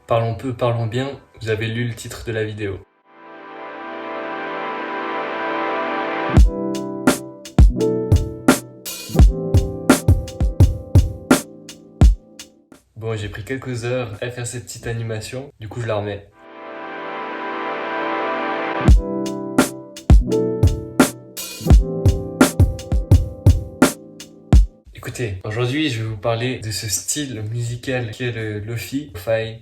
Parlons peu, parlons bien, vous avez lu le titre de la vidéo. Bon, j'ai pris quelques heures à faire cette petite animation, du coup je la remets. Écoutez, aujourd'hui je vais vous parler de ce style musical qui est le lofi,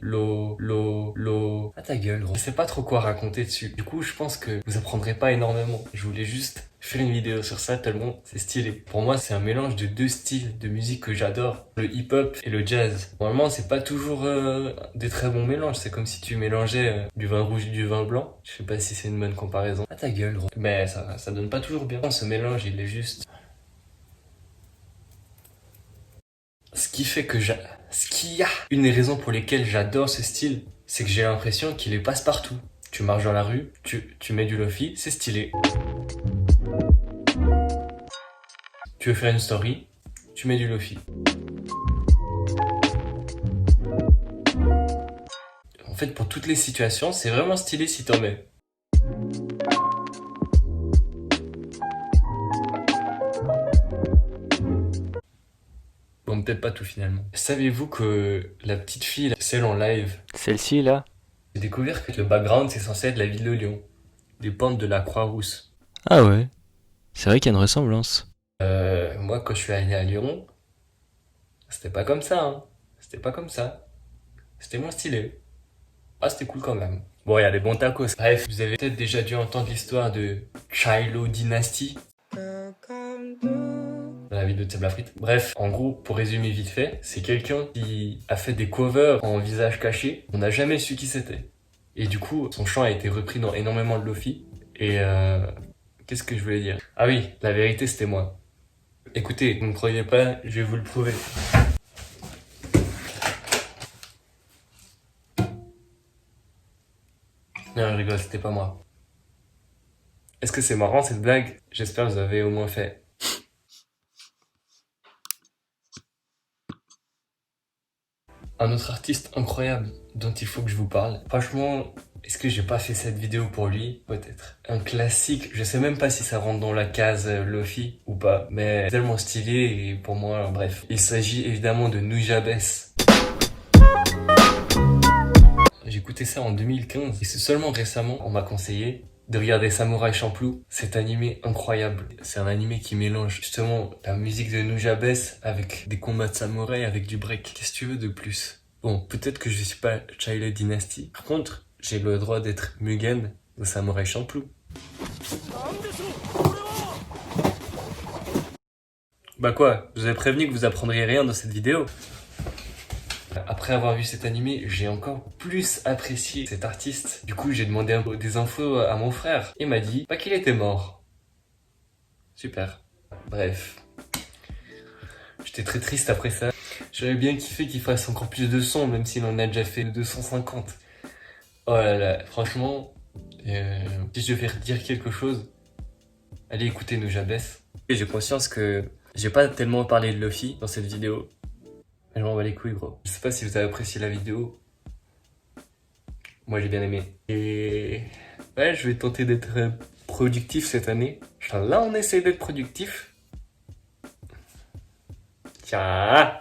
lo. Ah ta gueule gros. Je sais pas trop quoi raconter dessus. Du coup je pense que vous apprendrez pas énormément. Je voulais juste faire une vidéo sur ça tellement c'est stylé. Pour moi c'est un mélange de deux styles de musique que j'adore, le hip-hop et le jazz. Normalement c'est pas toujours des très bons mélanges, c'est comme si tu mélangeais du vin rouge et du vin blanc. Je sais pas si c'est une bonne comparaison. Ah ta gueule gros. Mais ça donne pas toujours bien. Ce mélange il est juste... Ce qu'il y a une des raisons pour lesquelles j'adore ce style, c'est que j'ai l'impression qu'il est passe-partout. Tu marches dans la rue, tu mets du lofi, c'est stylé. Tu veux faire une story, tu mets du lofi. En fait, pour toutes les situations, c'est vraiment stylé si t'en mets. Bon, peut-être pas tout finalement. Savez-vous que la petite fille, celle en live, Celle-ci là? j'ai découvert que le background c'est censé être la ville de Lyon, les pentes de la Croix-Rousse. Ah ouais, c'est vrai qu'il y a une ressemblance. Moi, quand je suis allé à Lyon, c'était pas comme ça, hein. C'était pas comme ça. C'était moins stylé. Ah, c'était cool quand même. Bon, il y a des bons tacos. Bref, vous avez peut-être déjà dû entendre l'histoire de Chilo Dynasty dans la vidéo de Seb Lafrite. Bref, en gros, pour résumer vite fait, c'est quelqu'un qui a fait des covers en visage caché. On n'a jamais su qui c'était. Et du coup, son chant a été repris dans énormément de lofi. Et qu'est-ce que je voulais dire? Ah oui, la vérité, c'était moi. Écoutez, vous ne me croyez pas, je vais vous le prouver. Non, je rigole, c'était pas moi. Est-ce que c'est marrant cette blague? J'espère que vous avez au moins fait. Un autre artiste incroyable dont il faut que je vous parle. Franchement, est-ce que j'ai pas fait cette vidéo pour lui? Peut-être. Un classique, je sais même pas si ça rentre dans la case Lofi ou pas, mais tellement stylé et pour moi, bref. Il s'agit évidemment de Nujabes. J'ai écouté ça en 2015 et c'est seulement récemment on m'a conseillé de regarder Samurai Champloo, cet animé incroyable. C'est un animé qui mélange justement la musique de Nujabes avec des combats de samouraï avec du break. Qu'est-ce que tu veux de plus? Bon, peut-être que je suis pas Chilo Dynasty. Par contre, j'ai le droit d'être Mugen de Samurai Champloo. Bah quoi? Je vous avais prévenu que vous apprendriez rien dans cette vidéo. Après avoir vu cet animé, j'ai encore plus apprécié cet artiste. Du coup, j'ai demandé des infos à mon frère. Il m'a dit pas qu'il était mort. Super. Bref. J'étais très triste après ça. J'aurais bien kiffé qu'il fasse encore plus de sons, même s'il en a déjà fait 250. Oh là là, franchement, si je devais dire quelque chose, allez écouter Nujabes. Et j'ai conscience que j'ai pas tellement parlé de Lofi dans cette vidéo. Je m'en bats les couilles gros. Je sais pas si vous avez apprécié la vidéo. Moi j'ai bien aimé. Et ouais, je vais tenter d'être productif cette année. Là on essaie d'être productif. Tiens.